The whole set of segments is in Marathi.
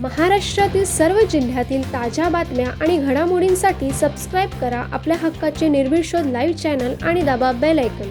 महाराष्ट्रातील सर्व जिल्ह्यातील ताज्या बातम्या आणि घडामोडींसाठी सबस्क्राईब करा आपल्या हक्काचे निर्भीड शोध लाईव्ह चॅनल आणि दाबा बेल आयकॉन.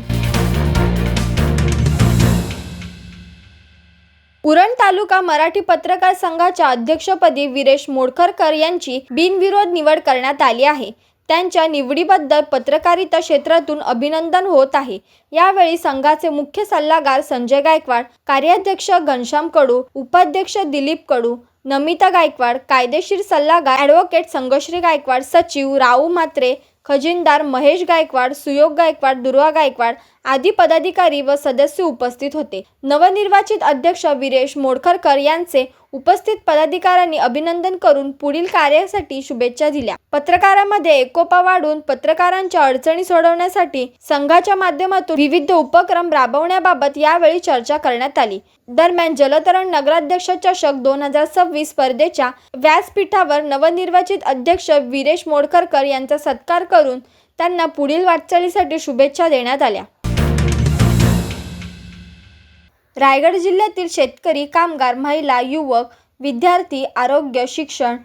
उरण तालुका मराठी पत्रकार संघाच्या अध्यक्षपदी वीरेश मोडकरकर यांची बिनविरोध निवड करण्यात आली आहे. त्यांच्या निवडीबद्दल पत्रकारिता क्षेत्रातून अभिनंदन होत आहे. यावेळी संघाचे मुख्य सल्लागार संजय गायकवाड, कार्याध्यक्ष घनश्याम कडू, उपाध्यक्ष दिलीप कडू, नमिता गायकवाड, कायदेशीर सल्लागार ॲडव्होकेट संगश्री गायकवाड, सचिव राऊ म्हात्रे, खजिनदार महेश गायकवाड, सुयोग गायकवाड, दुर्वा गायकवाड आदी पदाधिकारी व सदस्य उपस्थित होते. नवनिर्वाचित अध्यक्ष वीरेश मोडकरकर यांचे उपस्थित पदाधिकाऱ्यांनी अभिनंदन करून पुढील कार्यासाठी शुभेच्छा दिल्या. पत्रकारांमध्ये एकोपा वाढून पत्रकारांच्या अडचणी सोडवण्यासाठी संघाच्या माध्यमातून विविध उपक्रम राबवण्याबाबत यावेळी चर्चा करण्यात आली. दरम्यान जलतरण नगराध्यक्ष चषक 2026 स्पर्धेच्या व्यासपीठावर नवनिर्वाचित अध्यक्ष वीरेश मोडकरकर यांचा सत्कार करून त्यांना पुढील वाटचालीसाठी शुभेच्छा देण्यात आल्या. रायगड जिल्ह्यातील शेतकरी, कामगार, महिला, युवक, विद्यार्थी, आरोग्य, शिक्षण,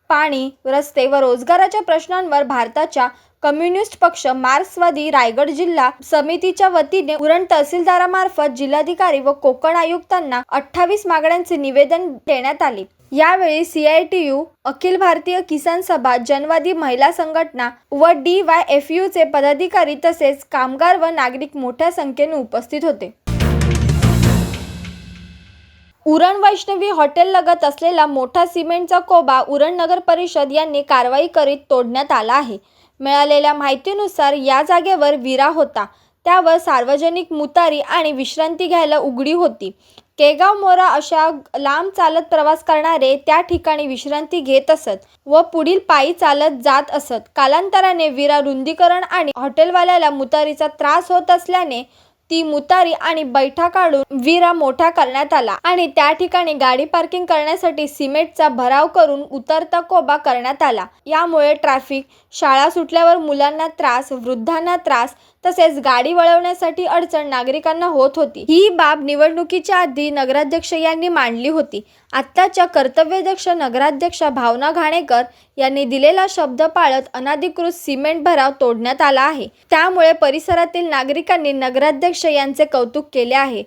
पाणी, रस्ते व रोजगाराच्या प्रश्नांवर भारताच्या कम्युनिस्ट पक्ष मार्क्सवादी रायगड जिल्हा समितीच्या वतीने उरण तहसीलदारामार्फत जिल्हाधिकारी व कोकण आयुक्तांना 28 मागण्यांचे निवेदन देण्यात आले. यावेळी CITU, अखिल भारतीय किसान सभा, जनवादी महिला संघटना व DYFU चे पदाधिकारी तसेच कामगार व नागरिक मोठ्या संख्येने उपस्थित होते. उरण वैष्णवी हॉटेल लगत असलेला मोठा सिमेंटचा कोबा उरण नगर परिषद यांनी कारवाई करीत तोडण्यात आला आहे. मिळालेल्या माहितीनुसार या जागेवर विरा होता. त्यावर सार्वजनिक मुतारी आणि विश्रांती घ्यायला उघडी होती. केगाव, मोरा अशा लांब चालत प्रवास करणारे त्या ठिकाणी विश्रांती घेत असत व पुढील पायी चालत जात असत. कालांतराने विरा रुंदीकरण आणि हॉटेलवाल्याला मुतारीचा त्रास होत असल्याने ती मुतारी आणि बैठा काढून विरा मोठा करण्यात आला आणि त्या ठिकाणी गाडी पार्किंग करण्यासाठी सिमेंटचा भराव करून उतरता कोबा करण्यात आला. यामुळे ट्रॅफिक, शाळा सुटल्यावर मुलांना त्रास, वृद्धांना त्रास तसेच गाडी वळवण्यासाठी अडचण नागरिकांना होत होती. ही बाब निवडणुकीच्या आधी नगराध्यक्ष यांनी मांडली होती. आत्ताच्या कर्तव्यदक्ष नगराध्यक्षा भावना घाणेकर यांनी दिलेला शब्द पाळत अनधिकृत सिमेंट भराव तोडण्यात आला आहे. त्यामुळे परिसरातील नागरिकांनी नगराध्यक्ष यांचे कौतुक केले आहे.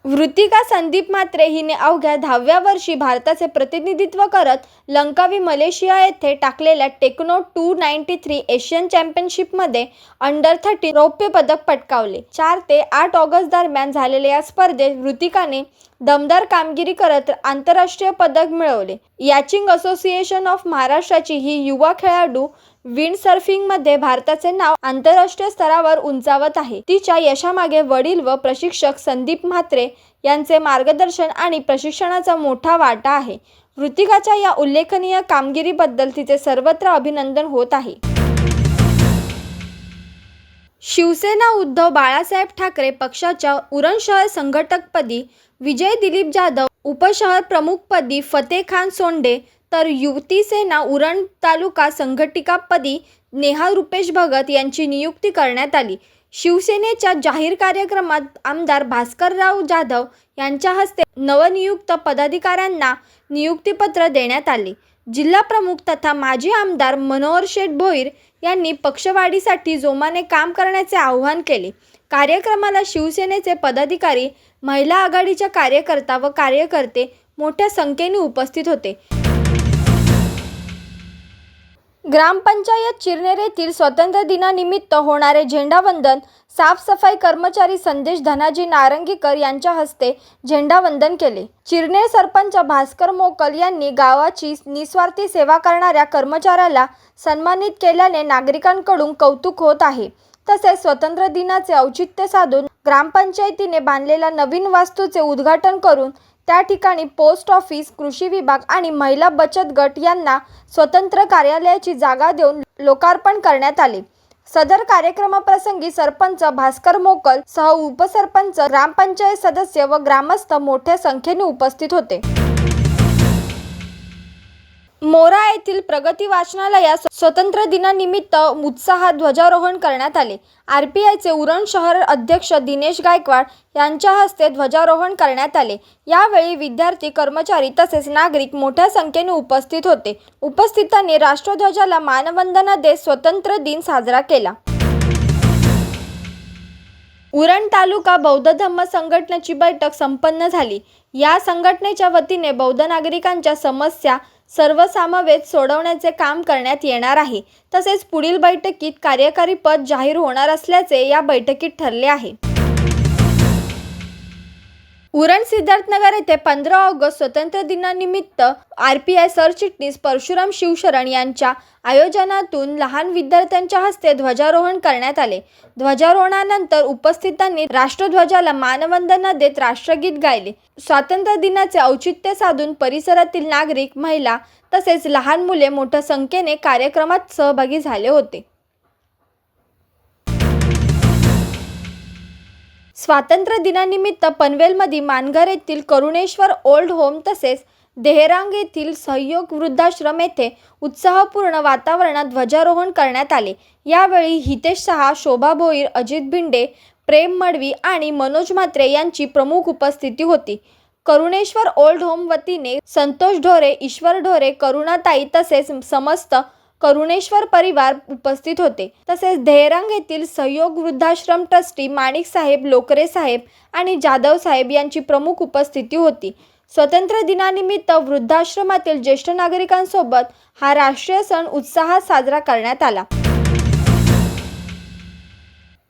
वृत्तिका संदीप म्हात्रे हिने अवघ्या 10व्या वर्षी भारताचे प्रतिनिधित्व करत लंकावी, मलेशिया येथे टाकलेल्या टेक्नो 293 एशियन चॅम्पियनशिपमध्ये अंडर-13 रौप्य पदक पटकावले. 4 ते 8 ऑगस्ट दरम्यान झालेल्या या स्पर्धेत वृत्तिकाने दमदार कामगिरी करत आंतरराष्ट्रीय पदक मिळवले. याचिंग असोसिएशन ऑफ महाराष्ट्राची ही युवा खेळाडू विंडसर्फिंगमध्ये भारताचे नाव आंतरराष्ट्रीय स्तरावर उंचावत आहे. तिच्या यशामागे वडील व प्रशिक्षक संदीप म्हात्रे यांचे मार्गदर्शन आणि प्रशिक्षणाचा मोठा वाटा आहे. वृत्तिकाच्या या उल्लेखनीय कामगिरीबद्दल तिचे सर्वत्र अभिनंदन होत आहे. शिवसेना उद्धव बाळासाहेब ठाकरे पक्षाच्या उरण शहर संघटकपदी विजय दिलीप जाधव, उपशहर प्रमुखपदी फतेह खान सोंडे, तर युवती सेना उरण तालुका संघटिकापदी नेहा रुपेश भगत यांची नियुक्ती करण्यात आली. शिवसेनेच्या जाहीर कार्यक्रमात आमदार भास्करराव जाधव यांच्या हस्ते नवनियुक्त पदाधिकाऱ्यांना नियुक्तीपत्र देण्यात आले. जिल्हा प्रमुख तथा माजी आमदार मनोहर शेठ भोईर यांनी पक्षवाढीसाठी जोमाने काम करण्याचे आवाहन केले. कार्यक्रमाला शिवसेनेचे पदाधिकारी, महिला आघाडीच्या कार्यकर्ता व कार्यकर्ते मोठ्या संख्येने उपस्थित होते. ग्रामपंचायत चिरनेर येथील स्वातंत्र्य दिनानिमित्त होणारे झेंडावंदन साफसफाई कर्मचारी संदेश धनाजी नारंगीकर यांच्या हस्ते झेंडावंदन केले. चिरनेर सरपंच भास्कर मोकल यांनी गावाची निस्वार्थी सेवा करणाऱ्या कर्मचाऱ्याला सन्मानित केल्याने नागरिकांकडून कौतुक होत आहे. तसेच स्वातंत्र्य दिनाचे औचित्य साधून ग्रामपंचायतीने बांधलेल्या नवीन वास्तूचे उद्घाटन करून त्या ठिकाणी पोस्ट ऑफिस, कृषी विभाग आणि महिला बचत गट यांना स्वतंत्र कार्यालयाची जागा देऊन लोकार्पण करण्यात आले. सदर कार्यक्रमाप्रसंगी सरपंच भास्कर मोकल सह उपसरपंच, ग्रामपंचायत सदस्य व ग्रामस्थ मोठ्या संख्येने उपस्थित होते. मोरा येथील प्रगती वाचनालयात स्वतंत्र दिनानिमित्त उत्साहात ध्वजारोहण करण्यात आले. RPIचे उरण शहर अध्यक्ष दिनेश गायकवाड यांच्या हस्ते ध्वजारोहण करण्यात आले. यावेळी विद्यार्थी, कर्मचारी तसेच नागरिक मोठ्या संख्येने उपस्थित होते. उपस्थितांनी राष्ट्रध्वजाला मानवंदना देत स्वतंत्र दिन साजरा केला. उरण तालुका बौद्ध धम्म संघटनेची बैठक संपन्न झाली. या संघटनेच्या वतीने बौद्ध नागरिकांच्या समस्या सर्वसमावेत सोडवण्याचे काम करण्यात येणार आहे. तसेच पुढील बैठकीत कार्यकारी पद जाहीर होणार असल्याचे या बैठकीत ठरले आहे. उरण सिद्धार्थनगर येथे 15 ऑगस्ट स्वातंत्र्य दिनानिमित्त RPI सरचिटणीस परशुराम शिवशरण यांच्या आयोजनातून लहान विद्यार्थ्यांच्या हस्ते ध्वजारोहण करण्यात आले. ध्वजारोहणानंतर उपस्थितांनी राष्ट्रध्वजाला मानवंदना देत राष्ट्रगीत गायले. स्वातंत्र्य दिनाचे औचित्य साधून परिसरातील नागरिक, महिला तसेच लहान मुले मोठ्या संख्येने कार्यक्रमात सहभागी झाले होते. स्वातंत्र्य दिनानिमित्त पनवेलमध्ये मानघर येथील करुणेश्वर ओल्ड होम तसेच देहरांग येथील सहयोग वृद्धाश्रम येथे उत्साहपूर्ण वातावरणात ध्वजारोहण करण्यात आले. यावेळी हितेश शहा, शोभा भोईर, अजित भिंडे, प्रेम मडवी आणि मनोज म्हात्रे यांची प्रमुख उपस्थिती होती. करुणेश्वर ओल्ड होम वतीने संतोष ढोरे, ईश्वर ढोरे, करुणाताई तसेच समस्त करुणेश्वर परिवार उपस्थित होते. तसेच देहरांग येथील सहयोग वृद्धाश्रम ट्रस्टी माणिक साहेब, लोकरे साहेब आणि जाधव साहेब यांची प्रमुख उपस्थिती होती. स्वातंत्र्य दिनानिमित्त वृद्धाश्रमातील ज्येष्ठ नागरिकांसोबत हा राष्ट्रीय सण उत्साहात साजरा करण्यात आला.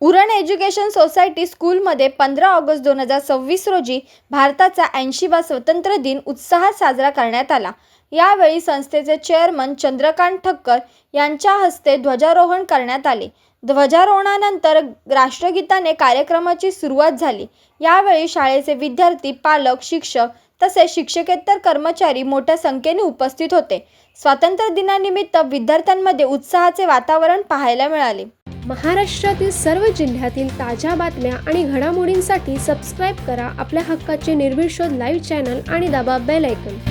उरण एज्युकेशन सोसायटी स्कूलमध्ये 15 ऑगस्ट 2026 रोजी भारताचा 80वा स्वातंत्र्य दिन उत्साहात साजरा करण्यात आला. यावेळी संस्थेचे चेअरमन चंद्रकांत ठक्कर यांच्या हस्ते ध्वजारोहण करण्यात आले. ध्वजारोहणानंतर राष्ट्रगीताने कार्यक्रमाची सुरुवात झाली. यावेळी शाळेचे विद्यार्थी, पालक, शिक्षक तसेच शिक्षकेतर कर्मचारी मोठ्या संख्येने उपस्थित होते. स्वातंत्र्य दिनानिमित्त विद्यार्थ्यांमध्ये उत्साहाचे वातावरण पाहायला मिळाले. महाराष्ट्रातील सर्व जिल्ह्यातील ताज्या बातम्या आणि घडामोडींसाठी सबस्क्राईब करा आपल्या हक्काचे निर्भीड शोध लाईव्ह चॅनल आणि दाबा बेल आयकॉन.